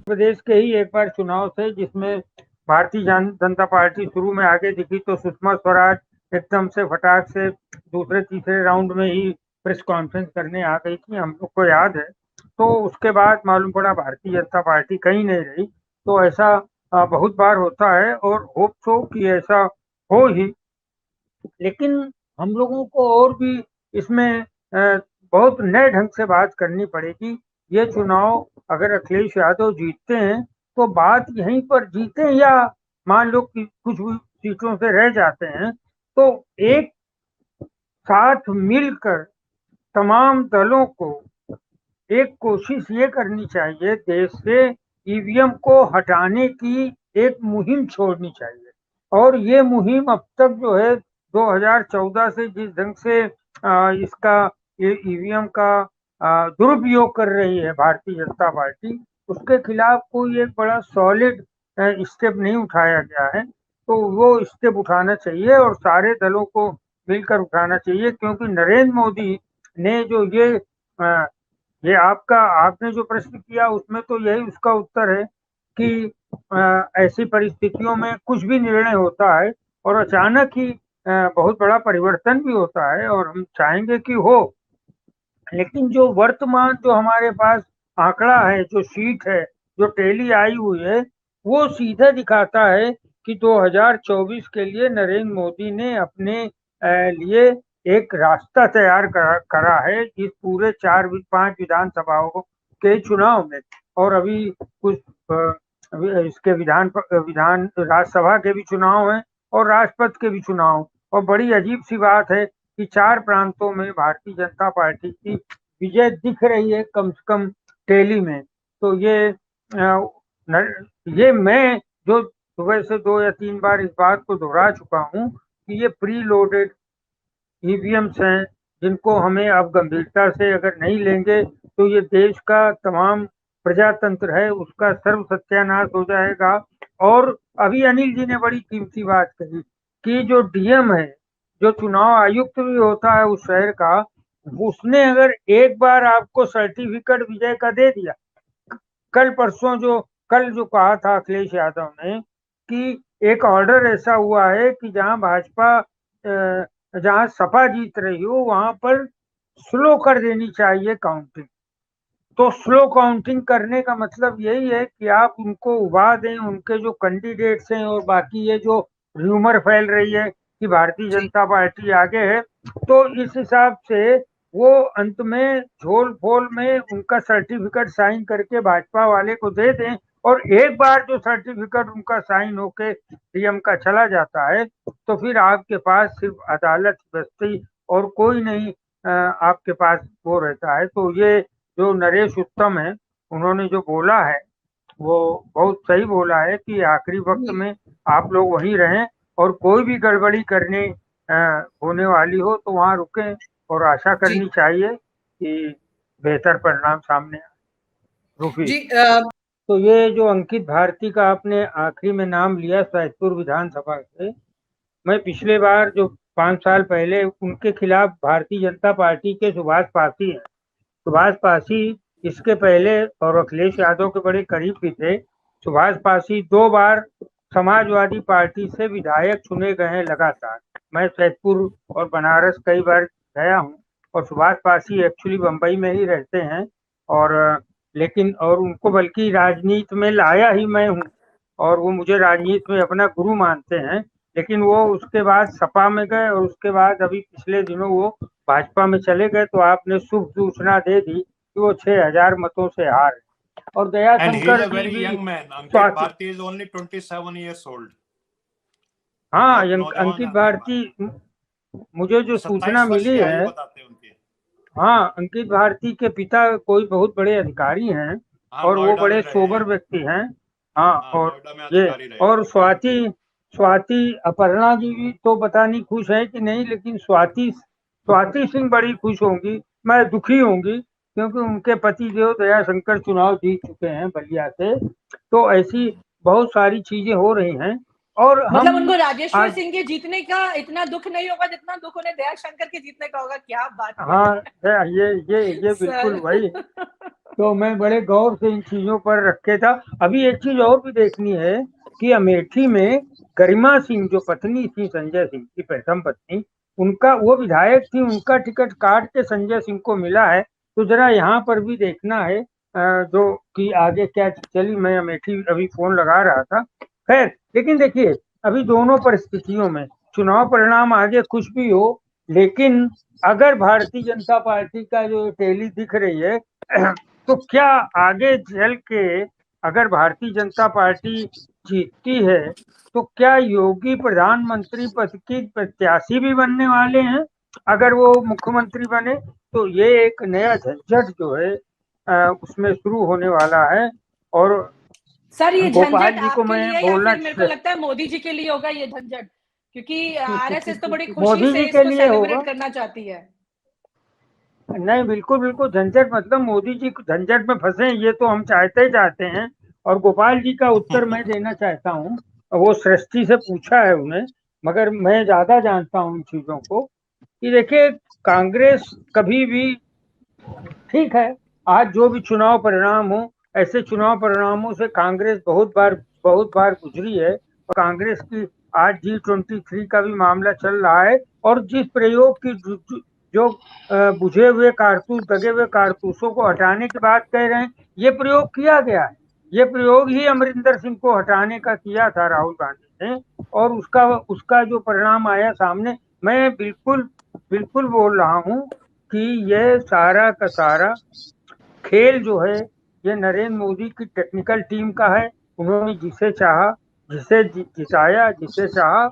प्रदेश के ही एक बार चुनाव थे जिसमें भारतीय जनता पार्टी शुरू में आगे दिखी, तो सुषमा स्वराज एकदम से फटाक से दूसरे तीसरे राउंड में ही प्रेस कॉन्फ्रेंस करने आ गई थी, हम लोग को याद है। तो उसके बाद मालूम पड़ा भारतीय जनता पार्टी कहीं नहीं रही। तो ऐसा बहुत बार होता है और होप सो कि ऐसा हो ही। लेकिन हम लोगों को और भी इसमें बहुत नए ढंग से बात करनी पड़ेगी। ये चुनाव अगर अखिलेश यादव जीतते हैं तो बात यहीं पर जीते या मान लो कि कुछ भी सीटों से रह जाते हैं, तो एक साथ मिलकर तमाम दलों को एक कोशिश ये करनी चाहिए, देश से ईवीएम को हटाने की एक मुहिम छोड़नी चाहिए। और ये मुहिम अब तक जो है 2014 से जिस ढंग से इसका ये ईवीएम का दुरुपयोग कर रही है भारतीय जनता पार्टी, उसके खिलाफ कोई एक बड़ा सॉलिड स्टेप नहीं उठाया गया है। तो वो स्टेप उठाना चाहिए और सारे दलों को मिलकर उठाना चाहिए, क्योंकि नरेंद्र मोदी ने जो ये आपने जो प्रश्न किया उसमें तो यही उसका उत्तर है कि ऐसी परिस्थितियों में कुछ भी निर्णय होता है और अचानक ही बहुत बड़ा परिवर्तन भी होता है और हम चाहेंगे कि हो। लेकिन जो वर्तमान जो हमारे पास आंकड़ा है, जो शीट है, जो टैली आई हुई है, वो सीधे दिखाता है कि 2024 के लिए नरेंद्र मोदी ने अपने लिए एक रास्ता तैयार करा है इस पूरे 4-5 विधानसभाओं के चुनाव में। और अभी कुछ इसके विधान राज्यसभा के भी चुनाव हैं और राष्ट्रपति के भी चुनाव। और बड़ी अजीब सी बात है कि 4 प्रांतों में भारतीय जनता पार्टी की विजय दिख रही है, कम से कम टैली में। तो ये मैं जो सुबह से 2 या 3 बार इस बात को दोहरा चुका हूँ कि ये प्री लोडेड ईवीएम्स हैं, जिनको हमें अब गंभीरता से अगर नहीं लेंगे तो ये देश का तमाम प्रजातंत्र है उसका सर्व सत्यानाश हो जाएगा। और अभी अनिल जी ने बड़ी कीमती बात कही कि जो डीएम है, जो चुनाव आयुक्त भी होता है उस शहर का, उसने अगर एक बार आपको सर्टिफिकेट विजय का दे दिया, कल जो कहा था अखिलेश यादव ने कि एक ऑर्डर ऐसा हुआ है कि जहां सपा जीत रही हो वहां पर स्लो कर देनी चाहिए काउंटिंग। तो स्लो काउंटिंग करने का मतलब यही है कि आप उनको उबा दें, उनके जो कैंडिडेट्स हैं, और बाकी ये जो र्यूमर फैल रही है कि भारतीय जी। जनता पार्टी आगे है, तो इस हिसाब से वो अंत में झोल फोल में उनका सर्टिफिकेट साइन करके भाजपा वाले को दे दें। और एक बार जो सर्टिफिकेट उनका साइन होके डीएम का चला जाता है तो फिर आपके पास सिर्फ अदालत बचती और कोई नहीं आपके पास वो रहता है। तो ये जो नरेश उत्तम है, उन्होंने जो बोला है वो बहुत सही बोला है कि आखिरी वक्त में आप लोग वहीं रहें और कोई भी गड़बड़ी करने होने वाली हो तो वहां रुकें और आशा जी। करनी चाहिए कि बेहतर परिणाम सामने आए। रूफी, जी। तो ये जो अंकित भारती का आपने आखिरी में नाम लिया सैदपुर विधानसभा से, मैं पिछले बार जो 5 साल पहले उनके खिलाफ भारतीय जनता पार्टी के सुभाष पासी हैं, सुभाष पासी इसके पहले और अखिलेश यादव के बड़े करीब भी थे। सुभाष पासी 2 बार समाजवादी पार्टी से विधायक चुने गए हैं लगातार। मैं सैदपुर और बनारस कई बार गया हूँ और सुभाष पासी एक्चुअली बम्बई में ही रहते हैं। और लेकिन और उनको बल्कि राजनीति में लाया ही मैं हूँ और वो मुझे राजनीति में अपना गुरु मानते हैं। लेकिन वो उसके बाद सपा में गए और उसके बाद अभी पिछले दिनों वो भाजपा में चले गए, तो आपने शुभ सूचना दे दी कि वो 6,000 मतों से हार। और दया And he is Shankar a ji very भी young man. Ankit Swati, Bharti is only 27 years old. हाँ बहुत नौजवान अंकित अंकित भारती, भारती। मुझे जो सूचना 27 वर्ष मिली की आयु है, बताते हैं उनकी। हाँ अंकित भारती के पिता कोई बहुत बड़े अधिकारी हैं हाँ, और वो नोएडा बड़े में रहे सोबर हैं। व्यक्ति हैं। हाँ, हाँ, और नोएडा में ये अधिकारी रहे और हैं बैंक स्वाति में। स्वाति अपर्णा जी भी तो पता नहीं खुश है कि नहीं, लेकिन स्वाति स्वाति सिंह बड़ी खुश होंगी, मैं दुखी होंगी, क्योंकि उनके पति जो दया शंकर चुनाव जीत चुके हैं बलिया से। तो ऐसी बहुत सारी चीजें हो रही हैं और मतलब हम उनको राजेश्वर आज, सिंह के जीतने का इतना दुख नहीं होगा जितना दुख उन्हें दया शंकर के जीतने का होगा। क्या बात हाँ करें ये सर। बिल्कुल वही तो मैं बड़े गौर से इन चीजों पर रखे था। अभी एक चीज और भी देखनी है कि अमेठी में गरिमा सिंह जो पत्नी थी संजय सिंह की, प्रथम पत्नी, उनका, वो विधायक थी, उनका टिकट काट के संजय सिंह को मिला है। तो जरा यहाँ पर भी देखना है जो कि आगे क्या चली। मैं अमेठी अभी फोन लगा रहा था। खैर, लेकिन देखिए, अभी दोनों परिस्थितियों में चुनाव परिणाम आगे कुछ भी हो, लेकिन अगर भारतीय जनता पार्टी का जो टैली दिख रही है तो क्या आगे चल के अगर भारतीय जनता पार्टी जीतती है तो क्या योगी प्रधानमंत्री पद की प्रत्याशी भी बनने वाले हैं? अगर वो मुख्यमंत्री बने तो ये एक नया झंझट जो है उसमें शुरू होने वाला है। और सर ये गोपाल झंझट जी को आपके मैं लिए या बोलना फिर मेरे को लगता है मोदी जी के लिए होगा ये झंझट, क्योंकि आरएसएस तो बड़ी खुशी मोदी से जी के इसको लिए होगा। सेलिब्रेट करना चाहती है। नहीं, बिल्कुल बिल्कुल, झंझट मतलब मोदी जी झंझट में फंसे ये तो हम चाहते हैं। और गोपाल जी का उत्तर मैं देना चाहता हूँ। वो सृष्टि से पूछा है उन्हें, मगर मैं ज्यादा जानता हूँ इन चीजों को। कि देखिए, कांग्रेस कभी भी, ठीक है, आज जो भी चुनाव परिणाम हो, ऐसे चुनाव परिणामों से कांग्रेस बहुत बार गुजरी है। और कांग्रेस की आज G23 का भी मामला चल रहा है। और जिस प्रयोग की जो बुझे हुए कारतूस, दगे हुए कारतूसों को हटाने की बात कह रहे हैं, ये प्रयोग किया गया है। ये प्रयोग ही अमरिंदर सिंह को हटाने का किया था राहुल गांधी ने, और उसका जो परिणाम आया सामने, मैं बिल्कुल बिल्कुल बोल रहा हूँ कि ये सारा का सारा खेल जो है, ये नरेंद्र मोदी की टेक्निकल टीम का है। उन्होंने जिसे चाहा, जिसे जिताया, जिसे चाहा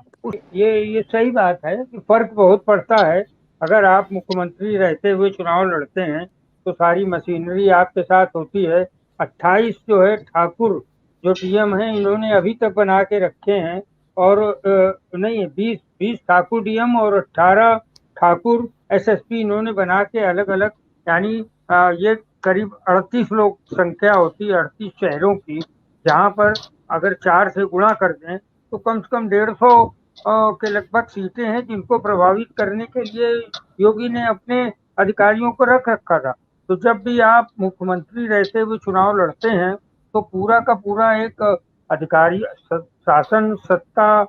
ये सही बात है कि फर्क बहुत पड़ता है। अगर आप मुख्यमंत्री रहते हुए चुनाव लड़ते हैं तो सारी मशीनरी आपके साथ होती है। 28 जो है ठाकुर जो डीएम हैं, इन्होंने अभी तक बना के रखे हैं। और नहीं, 20 ठाकुर डीएम और 18 ठाकुर एसएसपी इन्होंने बना के अलग अलग, यानी ये करीब 38 लोग संख्या होती है, 38 शहरों की, जहाँ पर अगर 4 से गुणा कर दें तो कम से कम 150 के लगभग सीटें हैं जिनको प्रभावित करने के लिए योगी ने अपने अधिकारियों को रख रखा था। तो जब भी आप मुख्यमंत्री रहते हुए चुनाव लड़ते हैं तो पूरा का पूरा एक अधिकारी, शासन, सत्ता,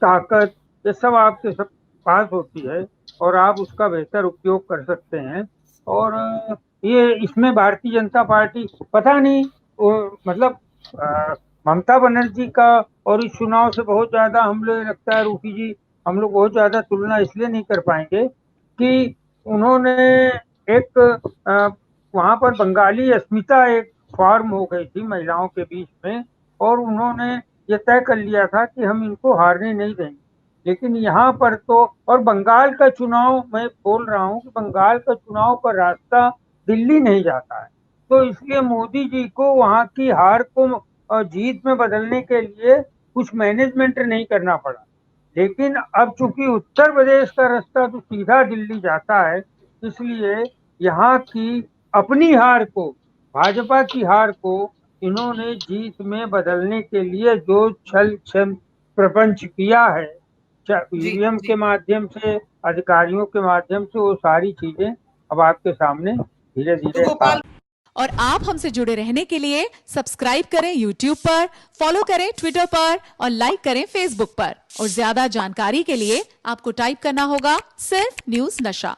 ताकत, ये सब आपके सब पास होती है और आप उसका बेहतर उपयोग कर सकते हैं। और ये इसमें भारतीय जनता पार्टी, पता नहीं, मतलब ममता बनर्जी का और इस चुनाव से बहुत ज्यादा हम लोग, लगता है रूपी जी, हम लोग बहुत ज्यादा तुलना इसलिए नहीं कर पाएंगे कि उन्होंने एक वहां पर बंगाली अस्मिता एक फॉर्म हो गई थी महिलाओं के बीच में, और उन्होंने ये तय कर लिया था कि हम इनको हारने नहीं देंगे। लेकिन यहाँ पर तो, और बंगाल का चुनाव, मैं बोल रहा हूँ कि बंगाल का चुनाव का रास्ता दिल्ली नहीं जाता है। तो इसलिए मोदी जी को वहाँ की हार को जीत में बदलने के लिए कुछ मैनेजमेंट नहीं करना पड़ा। लेकिन अब चूंकि उत्तर प्रदेश का रास्ता तो सीधा दिल्ली जाता है, इसलिए यहाँ की अपनी हार को, भाजपा की हार को इन्होंने जीत में बदलने के लिए जो छल छल प्रपंच किया है, जी ईवीएम के जी। माध्यम से, अधिकारियों के माध्यम से, वो सारी चीजें अब आपके सामने धीरे तो धीरे गोपाल, और आप हमसे जुड़े रहने के लिए सब्सक्राइब करें YouTube पर, फॉलो करें Twitter पर और लाइक करें Facebook पर। और ज्यादा जानकारी के लिए आपको टाइप करना होगा सिर्फ न्यूज नशा।